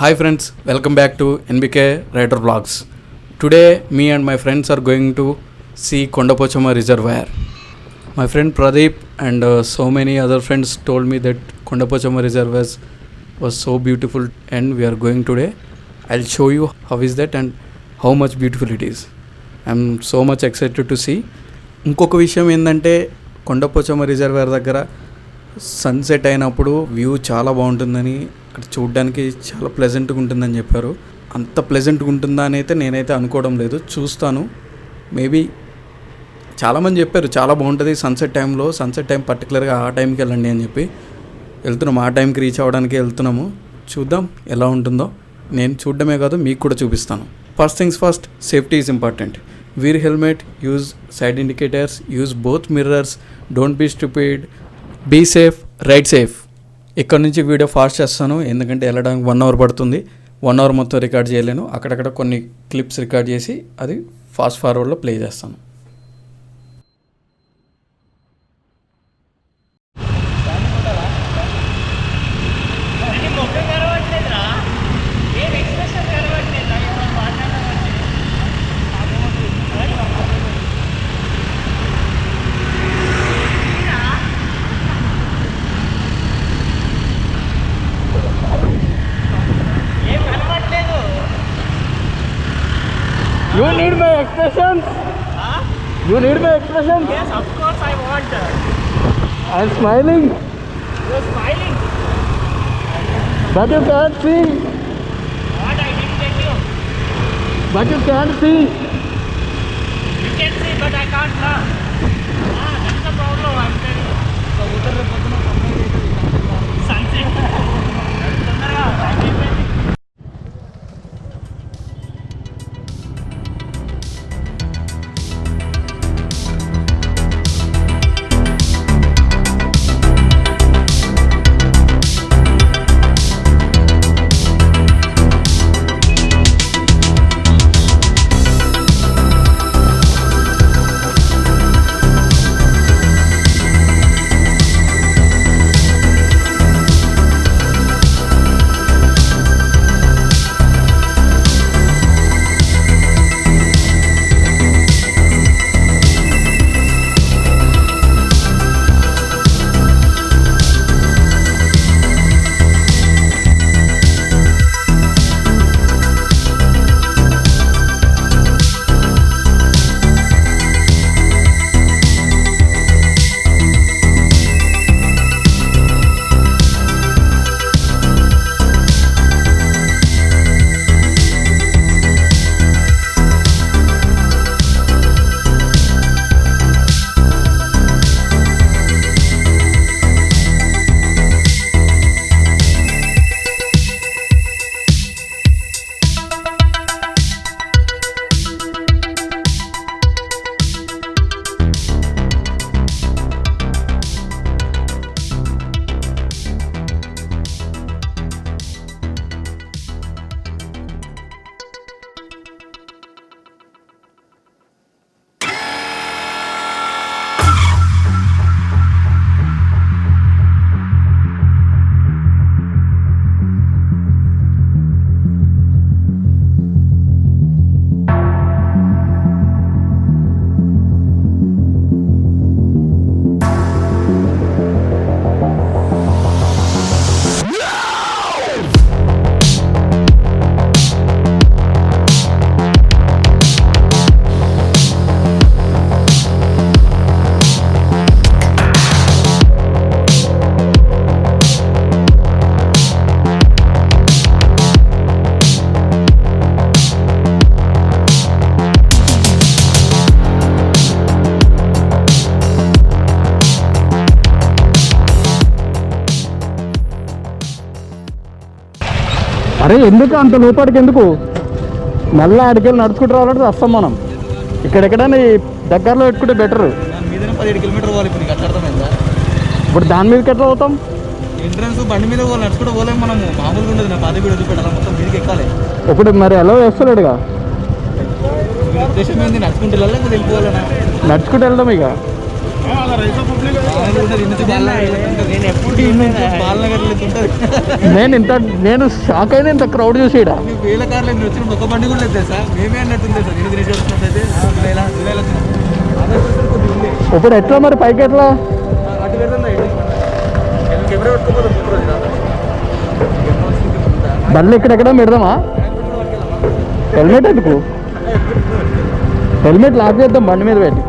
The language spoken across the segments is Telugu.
Hi friends, welcome back to NBKRIDERVLOGS. Today, me and my friends are going to see Kondapochamma Reservoir. My friend Pradeep and so many other friends told me that Kondapochamma Reservoir was so beautiful and we are going today. I'll show you how is that and how much beautiful it is. I'm so much excited to see. ఇంకొక విషయం ఏంటంటే కొండపోచమ్మ రిజర్వాయర్ దగ్గర సన్సెట్ అయినప్పుడు వ్యూ చాలా బాగుంటుందని, అక్కడ చూడడానికి చాలా ప్లెజెంట్గా ఉంటుందని చెప్పారు. అంత ప్లెజెంట్గా ఉంటుందా అని అయితే నేనైతే అనుకోవడం లేదు, చూస్తాను. మేబీ చాలామంది చెప్పారు చాలా బాగుంటుంది సన్సెట్ టైం పర్టికులర్గా ఆ టైంకి వెళ్ళండి అని చెప్పి. వెళ్తున్నాము, ఆ టైంకి రీచ్ అవ్వడానికి వెళ్తున్నాము. చూద్దాం ఎలా ఉంటుందో. నేను చూడడమే కాదు మీకు కూడా చూపిస్తాను. First things first, safety is important. Wear helmet, use side indicators, use both mirrors, don't be stupid, be safe, ride safe. ఇక్కడ నుంచి వీడియో ఫాస్ట్ చేస్తాను ఎందుకంటే వెళ్ళడానికి 1 hour పడుతుంది. 1 hour మొత్తం రికార్డ్ చేయలేను. అక్కడక్కడ కొన్ని క్లిప్స్ రికార్డ్ చేసి అది ఫాస్ట్ ఫార్వర్డ్లో ప్లే చేస్తాను. You need my expressions? Huh? You need my expressions? Yes, of course I want. I'm smiling. You're smiling. But you can't see. What? I didn't get you. But you can't see. You can see, but I can't learn. That's the problem, I'm telling you. Sunset. అరే ఎందుకు అంత లోపలికి ఎందుకు? మళ్ళీ ఆడికెళ్ళి నడుచుకుంటూ రావాలంటే వస్తాం మనం. ఇక్కడెక్కడైనా దగ్గరలో పెట్టుకుంటే బెటర్. 17 కిలోమీటర్ పోవాలి. ఇప్పుడు నీకు అర్థమైందా? ఇప్పుడు దాని మీదకి ఎట్లా పోతాం? ఎంట్రన్స్ బండి మీద పోవాలి, నడుచుకుంటూ పోలేము మనము. మామూలుగా ఉండదు, నా పాత వీడియో చూపెట్టాలి, మొత్తం మీదకి ఎక్కాలి. ఇప్పుడు మరి ఎలా వేస్తలేడుగా? ఉద్దేశం ఏంది? నడుచుకుంటూ వెళ్ళాలి, వెళ్ళిపోవాలన్నా? నడుచుకుంటూ వెళ్దాం ఇక. ఉన్నది ఇన్ని నేను ఎప్పుడు బాలనగర్ ఉంటుంది. నేను షాక్ అయినా ఇంత క్రౌడ్ చూసి ఈడ. వేల కార్లు ఎన్ని వచ్చిన ఒక బండి కూడా లేదు సార్. మేమే అన్నట్టుంది సార్. నేను తిరిగి వస్తున్నట్టయితే ఇప్పుడు ఎట్లా మరి పైకి ఎట్లా అటు పెడుతుందా కెమెరా పెట్టుకోపోతాం. బండ్లు ఎక్కడెక్కడ పెడదామా? హెల్మెట్ ఎందుకు? హెల్మెట్ లాక్ చేద్దాం బండి మీద పెట్టి.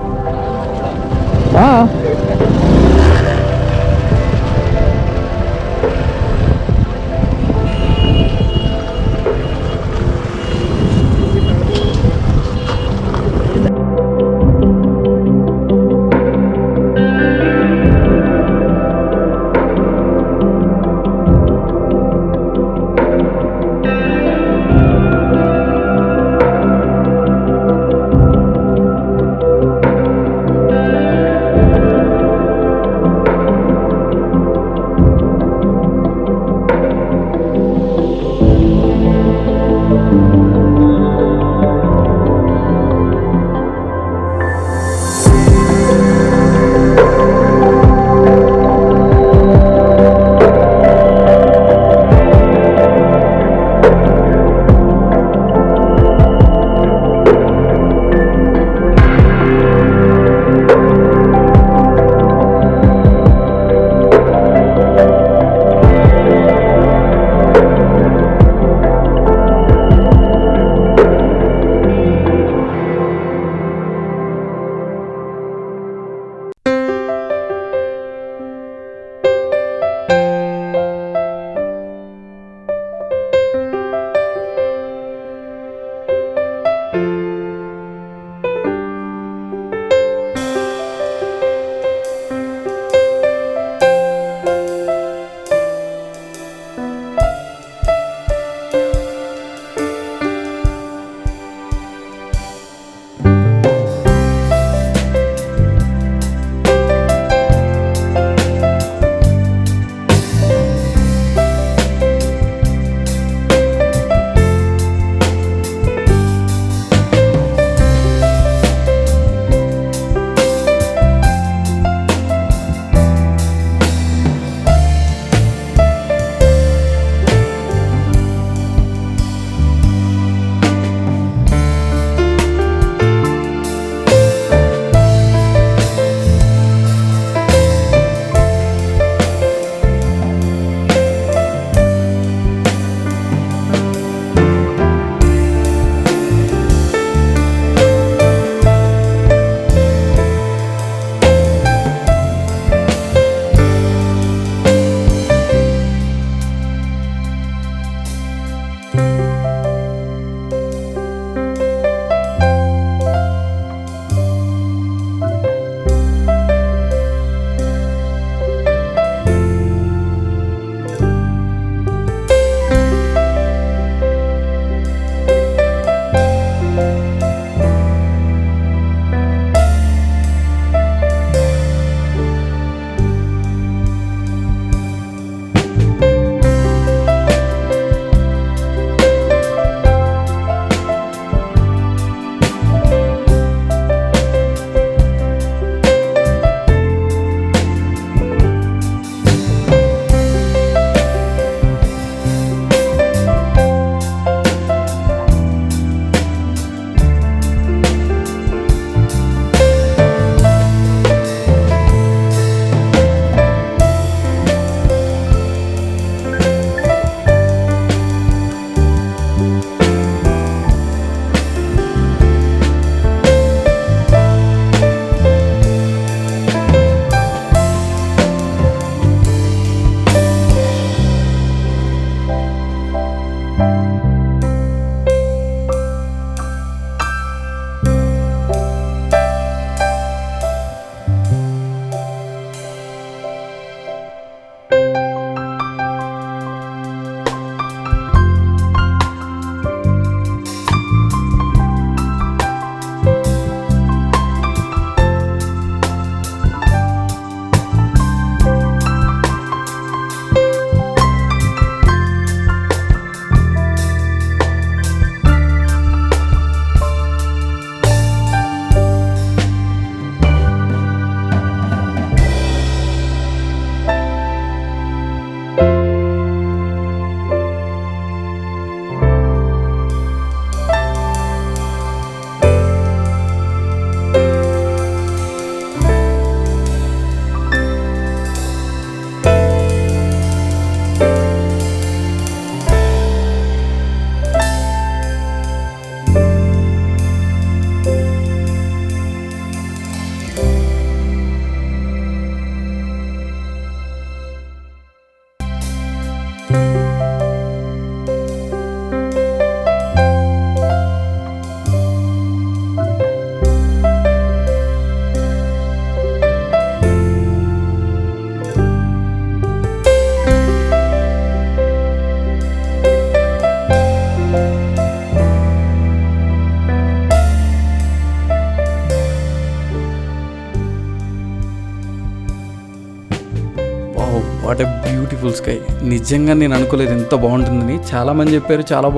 What a beautiful sky. నిజంగా నేను అనుకోలేదు ఎంత బాగుంటుందని. చాలామంది చెప్పారు చాలా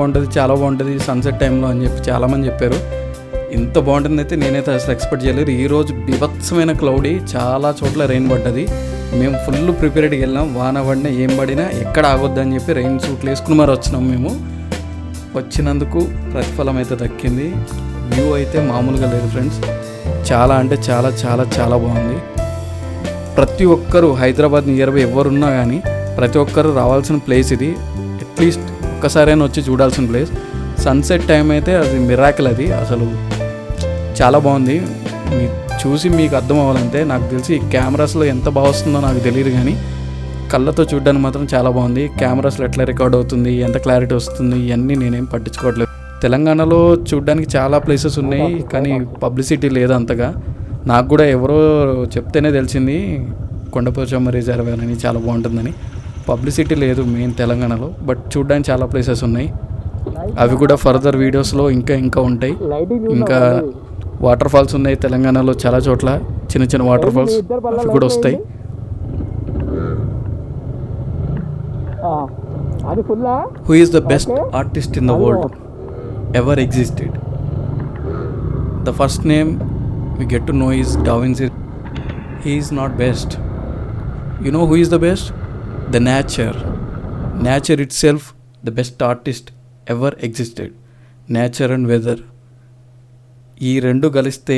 బాగుంటుంది సన్సెట్ టైంలో అని చెప్పి చాలామంది చెప్పారు. ఇంత బాగుంటుందైతే నేనైతే అసలు ఎక్స్పెక్ట్ చేయలేదు. ఈరోజు బీభత్సమైన క్లౌడీ, చాలా చోట్ల రెయిన్ పడ్డది. మేము ఫుల్ ప్రిపేర్డ్గా వెళ్ళాం. వాన పడినా ఏం పడినా ఎక్కడ ఆగొద్దని చెప్పి రెయిన్ సూట్లు వేసుకుని మరి వచ్చినాం. మేము వచ్చినందుకు ప్రతిఫలం అయితే దక్కింది. వ్యూ అయితే మామూలుగా లేదు ఫ్రెండ్స్. చాలా అంటే చాలా చాలా చాలా బాగుంది. ప్రతి ఒక్కరు హైదరాబాద్ నియర్ బై ఎవరున్నా కానీ ప్రతి ఒక్కరు రావాల్సిన ప్లేస్ ఇది. అట్లీస్ట్ ఒక్కసారైనా వచ్చి చూడాల్సిన ప్లేస్. సన్సెట్ టైం అయితే అది మిరాకిల్. అది అసలు చాలా బాగుంది. చూసి మీకు అర్థం అవ్వాలంటే నాకు తెలిసి కెమెరాస్లో ఎంత బాగా వస్తుందో నాకు తెలియదు, కానీ కళ్ళతో చూడడానికి మాత్రం చాలా బాగుంది. కెమెరాస్లో ఎట్లా రికార్డ్ అవుతుంది, ఎంత క్లారిటీ వస్తుంది, ఇవన్నీ నేనేం పట్టించుకోవట్లేదు. తెలంగాణలో చూడడానికి చాలా ప్లేసెస్ ఉన్నాయి, కానీ పబ్లిసిటీ లేదు అంతగా. నాకు కూడా ఎవరో చెప్తేనే తెలిసింది కొండపోచమ్మ రిజర్వాయర్ అని చాలా బాగుంటుందని. పబ్లిసిటీ లేదు మెయిన్ తెలంగాణలో, బట్ చూడడానికి చాలా ప్లేసెస్ ఉన్నాయి. అవి కూడా ఫర్దర్ వీడియోస్లో ఇంకా ఉంటాయి. ఇంకా వాటర్ ఫాల్స్ ఉన్నాయి తెలంగాణలో చాలా చోట్ల, చిన్న చిన్న వాటర్ ఫాల్స్ అవి కూడా వస్తాయి. Who is the best artist in the world ever existed? The first name we get to know is Da Vinci. He is not best. You know who is the best? The nature itself, the best artist ever existed. Nature and weather, ఈ రెండు కలిస్తే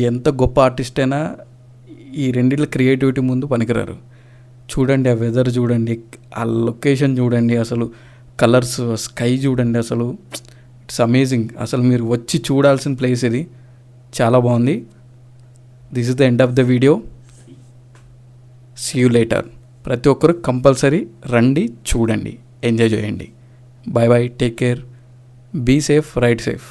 ఎంత గొప్ప ఆర్టిస్ట్ అయినా ఈ రెండిట్ల క్రియేటివిటీ ముందు పనికిరారు. చూడండి ఆ వెదర్ చూడండి, ఆ లొకేషన్ చూడండి, అసలు కలర్స్, స్కై చూడండి, అసలు ఇట్స్ అమేజింగ్. అసలు మీరు వచ్చి చూడాల్సిన ప్లేస్ ఇది. చాలా బాగుంది. This is the end of the video. See you later. ప్రతి ఒక్కరు కంపల్సరీ రండి, చూడండి, ఎంజాయ్ చేయండి. Bye bye, take care, be safe, ride safe.